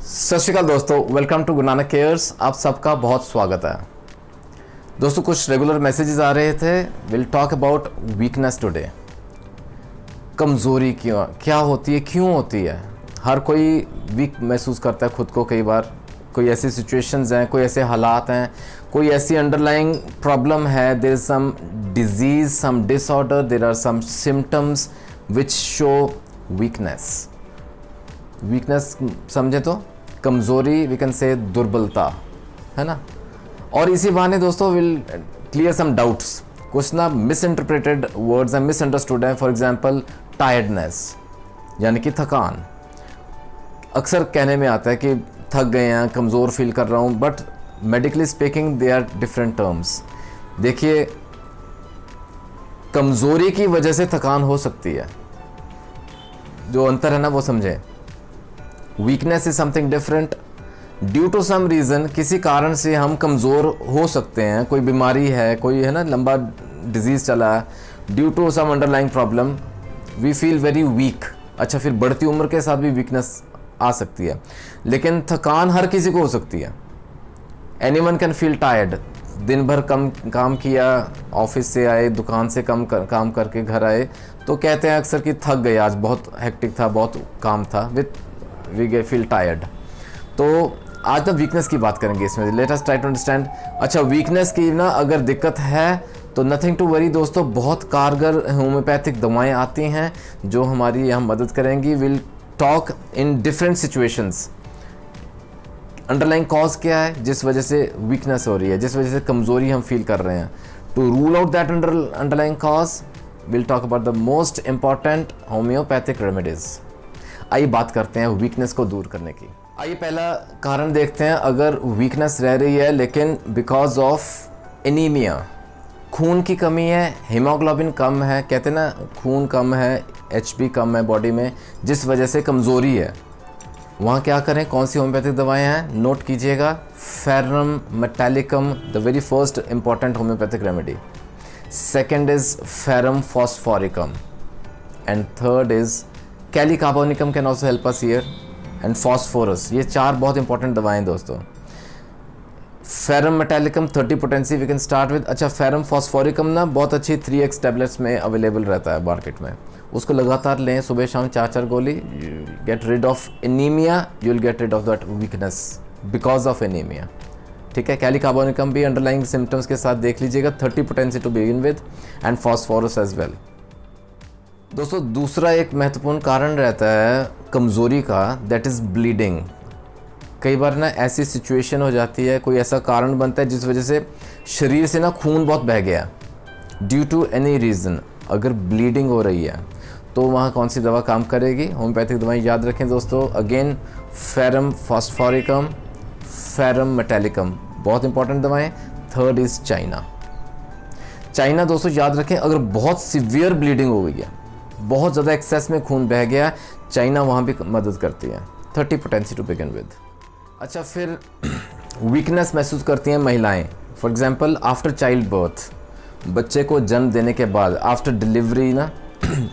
सत श्रीकाल दोस्तों, welcome to Guru Nanak cares. आप सबका बहुत स्वागत है। दोस्तों कुछ रेगुलर मैसेजेस आ रहे थे। Will talk about weakness today. कमज़ोरी क्या होती है, क्यों होती है? हर कोई वीक महसूस करता है खुद को। कई बार कोई ऐसी सिचुएशंस हैं, कोई ऐसे हालात हैं, कोई ऐसी अंडरलाइंग प्रॉब्लम है, there is some disease, some disorder, there are some symptoms which show weakness. Weakness समझे तो कमज़ोरी, वी कैन से दुर्बलता, है ना। और इसी बहाने दोस्तों विल क्लियर सम डाउट्स। कुछ ना मिस इंटरप्रेटेड वर्ड्स हैं, मिसअंडरस्टूड हैं। फॉर एग्जांपल टायर्डनेस यानी कि थकान। अक्सर कहने में आता है कि थक गए हैं, कमज़ोर फील कर रहा हूँ, but medically speaking they are different terms. देखिए, कमज़ोरी की वजह से थकान हो सकती है, जो अंतर है ना वो समझें। Weakness is something different. Due to some reason, किसी कारण से हम कमज़ोर हो सकते हैं। कोई बीमारी है, कोई है ना लंबा डिजीज़ चला है, due to some underlying problem we feel very weak. अच्छा, फिर बढ़ती उम्र के साथ भी वीकनेस आ सकती है, लेकिन थकान हर किसी को हो सकती है। Anyone can feel tired. दिन भर कम काम किया, ऑफिस से आए, दुकान से काम करके घर आए, तो कहते हैं अक्सर कि थक गए, आज बहुत हेक्टिक था, बहुत काम था, वी फील टायर्ड। तो आज तो वीकनेस की बात करेंगे इसमें। Let us try to understand. अच्छा, वीकनेस की ना अगर दिक्कत है तो नथिंग टू वरी दोस्तों, बहुत कारगर होम्योपैथिक दवाएं आती हैं जो हमारी यहाँ मदद करेंगी। Will talk in different situations. Underlying cause क्या है जिस वजह से वीकनेस हो रही है, जिस वजह से कमज़ोरी हम फील कर रहे हैं। To rule out that underlying cause will talk about the most important homeopathic remedies. आइए बात करते हैं वीकनेस को दूर करने की। आइए पहला कारण देखते हैं। अगर वीकनेस रह रही है लेकिन बिकॉज ऑफ एनीमिया, खून की कमी है, हीमोग्लोबिन कम है, कहते हैं ना खून कम है, एचबी कम है बॉडी में, जिस वजह से कमज़ोरी है, वहाँ क्या करें? कौन सी होम्योपैथिक दवाएं हैं? नोट कीजिएगा। Ferrum metallicum, the very first important homeopathic remedy. Second is ferrum phosphoricum and third is kali carbonicum can also help us here, and phosphorus. ये चार बहुत इंपॉर्टेंट दवाएं दोस्तों। Ferrum metallicum 30 potency we can start with. अच्छा, ferrum phosphoricum ना बहुत अच्छी 3x tablets में अवेलेबल रहता है मार्केट में। उसको लगातार लें, सुबह शाम 4-4 गोली। Get rid of anaemia, you will get rid of that weakness because of anaemia. ठीक है। कैलिकार्बोनिकम भी अंडरलाइंग सिम्टम्स के साथ देख लीजिएगा, 30 potency to begin with, and phosphorus as well. दोस्तों दूसरा एक महत्वपूर्ण कारण रहता है कमज़ोरी का, दैट इज़ ब्लीडिंग। कई बार ना ऐसी सिचुएशन हो जाती है, कोई ऐसा कारण बनता है जिस वजह से शरीर से ना खून बहुत बह गया, ड्यू टू एनी रीज़न। अगर ब्लीडिंग हो रही है तो वहाँ कौन सी दवा काम करेगी? होम्योपैथिक दवाएं याद रखें दोस्तों। Again ferrum phosphoricum, ferrum metallicum, बहुत इंपॉर्टेंट दवाएं। थर्ड इज़ चाइना दोस्तों याद रखें। अगर बहुत सीवियर ब्लीडिंग हो गई है, बहुत ज़्यादा एक्सेस में खून बह गया, चाइना वहाँ भी मदद करती है। 30 पोटेंसी टू बिगिन विद। अच्छा, फिर वीकनेस महसूस करती हैं महिलाएं। For example after child birth, बच्चे को जन्म देने के बाद, आफ्टर डिलीवरी ना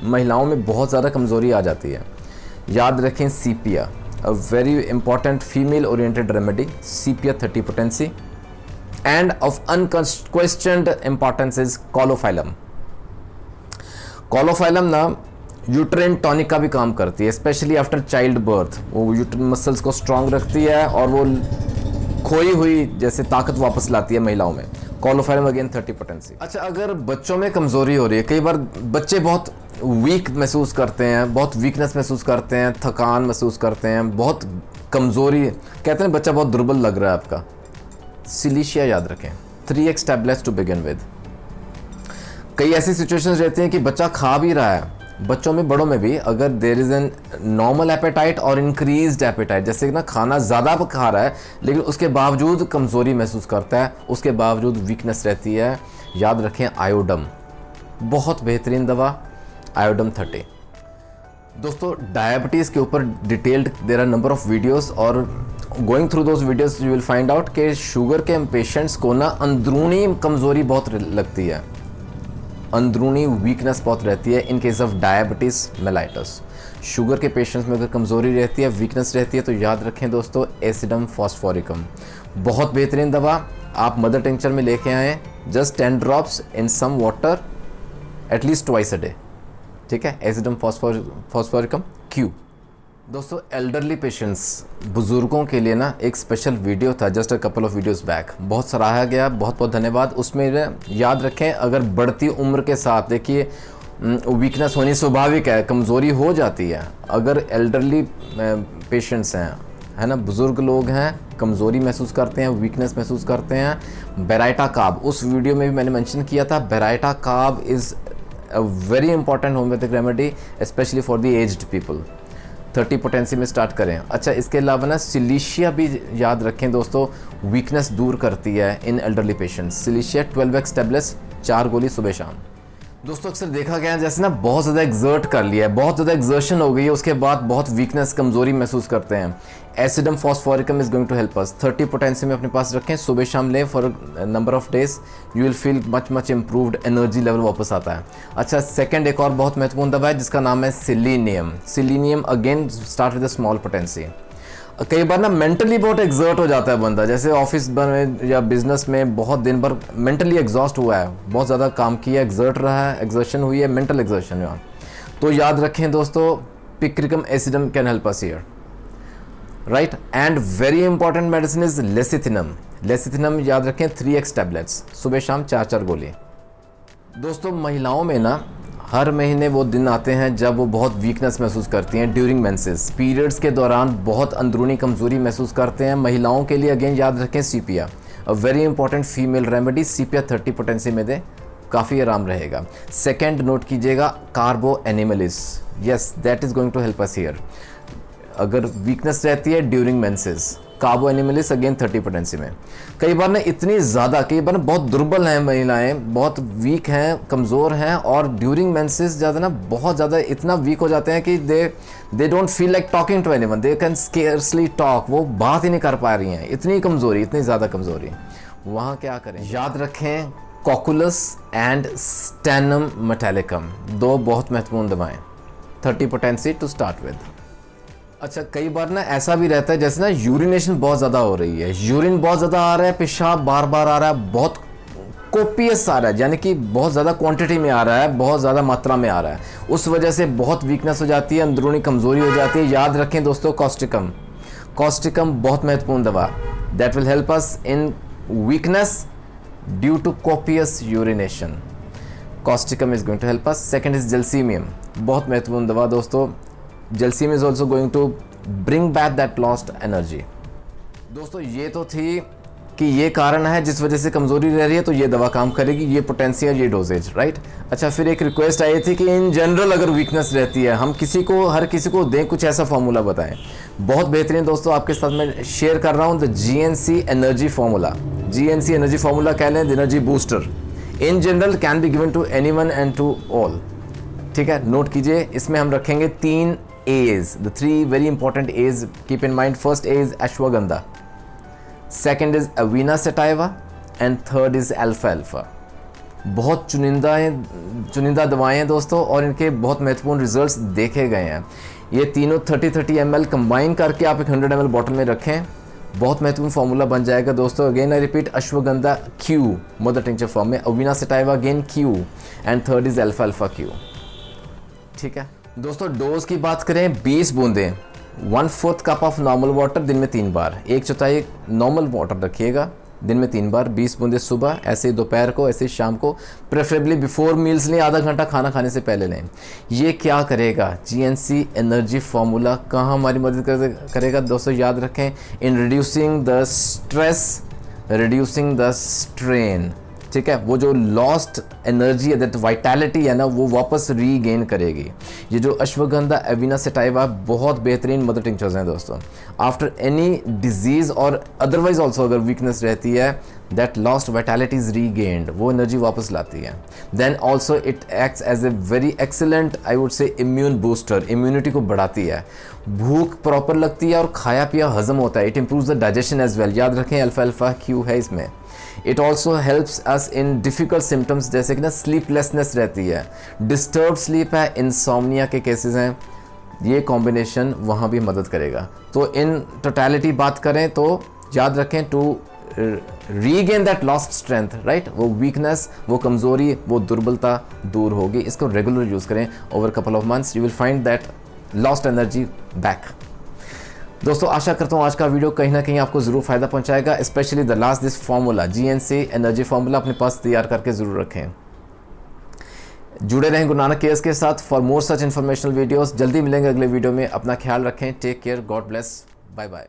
महिलाओं में बहुत ज़्यादा कमज़ोरी आ जाती है। याद रखें sepia, a very important female oriented remedy. Sepia 30 potency, and of unquestioned importance is caulophyllum. Caulophyllum ना यूट्रेन टॉनिक का भी काम करती है, स्पेशली आफ्टर चाइल्ड बर्थ। वो यूट्रेन मसल्स को स्ट्रॉन्ग रखती है और वो खोई हुई जैसे ताकत वापस लाती है महिलाओं में। कॉलोफाइलम अगेन 30 पोटेंसी। अच्छा, अगर बच्चों में कमज़ोरी हो रही है, कई बार बच्चे बहुत वीक महसूस करते हैं, बहुत वीकनेस महसूस करते हैं, थकान महसूस करते हैं, बहुत कमज़ोरी, कहते हैं बच्चा बहुत दुर्बल लग रहा है आपका। सिलीशिया याद रखें, 3x tablets to begin with. कई ऐसी सिचुएशंस रहती हैं कि बच्चा खा भी रहा है, बच्चों में बड़ों में भी, अगर there is an normal appetite और इंक्रीज्ड एपेटाइट, जैसे कि ना खाना ज़्यादा खा रहा है लेकिन उसके बावजूद कमज़ोरी महसूस करता है, उसके बावजूद वीकनेस रहती है, याद रखें आयोडम, बहुत बेहतरीन दवा, आयोडम 30। दोस्तों डायबिटीज़ के ऊपर detailed there are number of videos, और going through those videos you will find out कि शुगर के पेशेंट्स को ना अंदरूनी कमज़ोरी बहुत लगती है, अंदरूनी वीकनेस बहुत रहती है in case of diabetes mellitus. Sugar के पेशेंट्स में अगर कमज़ोरी रहती है, वीकनेस रहती है, तो याद रखें दोस्तों एसिडम फॉस्फोरिकम बहुत बेहतरीन दवा। आप मदर टिंचर में लेके आएँ, just 10 drops in some water at least twice a day, ठीक है। एसिडम फॉस्फोरिकम क्यू। दोस्तों एल्डरली पेशेंट्स, बुज़ुर्गों के लिए ना एक स्पेशल वीडियो था just a couple of videos back, बहुत सराहा गया, बहुत बहुत धन्यवाद। उसमें याद रखें अगर बढ़ती उम्र के साथ, देखिए वीकनेस होनी स्वाभाविक है, कमज़ोरी हो जाती है। अगर एल्डरली पेशेंट्स हैं, है ना, बुज़ुर्ग लोग हैं, कमज़ोरी महसूस करते हैं, वीकनेस महसूस करते हैं, बेराइटा काब, उस वीडियो में भी मैंने मेंशन किया था, बेराइटा काब is a very important homeopathic remedy specially for the aged people. 30 potency में स्टार्ट करें। अच्छा, इसके अलावा ना सिलिशिया भी याद रखें दोस्तों, वीकनेस दूर करती है in elderly patients. Silicea 12x tablets, 4 गोली सुबह शाम। दोस्तों अक्सर देखा गया है जैसे ना बहुत ज़्यादा एक्सर्ट कर लिया है, बहुत ज़्यादा एक्सर्शन हो गई है, उसके बाद बहुत वीकनेस कमज़ोरी महसूस करते हैं। एसिडम फॉस्फोरिकम is going to help us. 30 potency में अपने पास रखें, सुबह शाम लें for number of days, you will feel much improved, energy level वापस आता है। अच्छा, सेकंड एक और बहुत महत्वपूर्ण दवा है जिसका नाम है selenium. Selenium again start with a small potency. कई बार ना मेंटली बहुत एक्सर्ट हो जाता है बंदा, जैसे ऑफिस में या बिजनेस में बहुत दिन भर मेंटली एग्जॉस्ट हुआ है, बहुत ज़्यादा काम किया, एक्सर्ट रहा है, एक्सर्शन हुई है, मेंटल एक्सर्शन हुआ, तो याद रखें दोस्तों picricum acidum can help us here, right. And very important medicine is lecithinum. Lecithinum याद रखें 3x टैबलेट्स, सुबह शाम 4-4 गोली। दोस्तों महिलाओं में ना हर महीने वो दिन आते हैं जब वो बहुत वीकनेस महसूस करती हैं ड्यूरिंग मेंसेस, पीरियड्स के दौरान बहुत अंदरूनी कमज़ोरी महसूस करते हैं। महिलाओं के लिए अगेन याद रखें sepia, a very important female remedy. Sepia 30 potency में दें, काफ़ी आराम रहेगा। सेकेंड नोट कीजिएगा carbo animalis, yes that is going to help us here. अगर वीकनेस रहती है during menses, carbo animalis again 30 potency में। कई बार ना इतनी ज़्यादा, कई बार ना बहुत दुर्बल हैं महिलाएं, बहुत वीक हैं, कमज़ोर हैं, और ड्यूरिंग मेंसेस ज़्यादा ना बहुत ज़्यादा इतना वीक हो जाते हैं कि they don't feel like talking to anyone, they can scarcely talk, वो बात ही नहीं कर पा रही हैं, इतनी कमज़ोरी, इतनी ज़्यादा कमज़ोरी। वहाँ क्या करें, याद रखें कॉकुलस एंड स्टेनम मेटालिकम, 2 बहुत महत्वपूर्ण दवाएँ, 30 पोटेंसी टू स्टार्ट विद। अच्छा, कई बार ना ऐसा भी रहता है जैसे ना यूरिनेशन बहुत ज़्यादा हो रही है, यूरिन बहुत ज़्यादा आ रहा है, पेशाब बार बार आ रहा है, बहुत कोपियस आ रहा है, यानी कि बहुत ज़्यादा क्वांटिटी में आ रहा है, बहुत ज़्यादा मात्रा में आ रहा है, उस वजह से बहुत वीकनेस हो जाती है, अंदरूनी कमज़ोरी हो जाती है। याद रखें दोस्तों कॉस्टिकम, कॉस्टिकम बहुत महत्वपूर्ण दवा, that will help us in weakness due to copious urination. Causticum is going to help us. Second is gelsemium, बहुत महत्वपूर्ण दवा दोस्तों, gelsemium is also going to bring back that lost energy. दोस्तों ये तो थी कि ये कारण है जिस वजह से कमज़ोरी रह रही है, तो ये दवा काम करेगी, ये पोटेंसी और ये डोजेज, राइट। अच्छा, फिर एक रिक्वेस्ट आई थी कि इन जनरल अगर वीकनेस रहती है, हम किसी को, हर किसी को दें कुछ ऐसा फार्मूला बताएं। बहुत बेहतरीन दोस्तों आपके साथ मैं शेयर कर रहा हूँ the GNC energy formula. GNC energy formula कह लें, energy booster, in general can be given to anyone and to all, ठीक है। नोट कीजिए, इसमें हम रखेंगे 3 A's, the 3 very important A's, keep in mind. First A is ashwagandha, second is avena sativa, and third is alfalfa. बहुत चुनिंदा दवाएं हैं दोस्तों, और इनके बहुत महत्वपूर्ण रिजल्ट्स देखे गए हैं। ये तीनों 30-30 ml कंबाइन करके आप एक 100 ml बॉटल में रखें, बहुत महत्वपूर्ण फार्मूला बन जाएगा दोस्तों। Again I repeat, ashwagandha Q mother tincture form में, avena sativa again Q, and third is अल्फाल्फा Q, ठीक है दोस्तों। डोज की बात करें, 20 बूंदें, 1/4 कप ऑफ नॉर्मल वाटर दिन में 3 बार, 1/4 नॉर्मल वाटर रखिएगा दिन में 3 बार, 20 बूंदे सुबह, ऐसे ही दोपहर को, ऐसे ही शाम को, प्रेफरेबली बिफोर मील्स लें, आधा घंटा खाना खाने से पहले लें। ये क्या करेगा, GNC एनर्जी फार्मूला कहाँ हमारी मदद करेगा दोस्तों, याद रखें, in reducing the stress, reducing the strain, ठीक है। वो जो लॉस्ट एनर्जी है, दैट वाइटैलिटी है ना, वो वापस रीगेन करेगी। ये जो अश्वगंधा एविना सेटाइवा बहुत बेहतरीन मदर टिंचर्स हैं दोस्तों। आफ्टर एनी डिजीज़ और अदरवाइज ऑल्सो अगर वीकनेस रहती है, that lost vitality is regained, वो एनर्जी वापस लाती है। Then also it acts as a very excellent, I would say, immune booster, immunity को बढ़ाती है, भूख प्रॉपर लगती है और खाया पिया हजम होता है। It improves the digestion as well, याद रखें अल्फा Q है इसमें। It also helps us in difficult symptoms, जैसे कि ना स्लीपलेसनेस रहती है, डिस्टर्ब स्लीप है, इंसोम्निया के केसेस हैं, ये कॉम्बिनेशन वहाँ भी मदद करेगा। तो इन टोटलिटी बात करें तो याद रखें, to regain that lost strength, right, वो वीकनेस, वो कमज़ोरी, वो दुर्बलता दूर होगी। इसको रेगुलर यूज़ करें over couple of months, you will find that lost energy back. दोस्तों आशा करता हूँ आज का वीडियो कहीं ना कहीं आपको ज़रूर फ़ायदा पहुँचाएगा, specially the last this formula GNC energy formula अपने पास तैयार करके ज़रूर रखें। जुड़े रहें गुरु नानक केयर्स के साथ for more such informational videos. जल्दी मिलेंगे अगले वीडियो में। अपना ख्याल रखें। Take care, God bless, bye bye.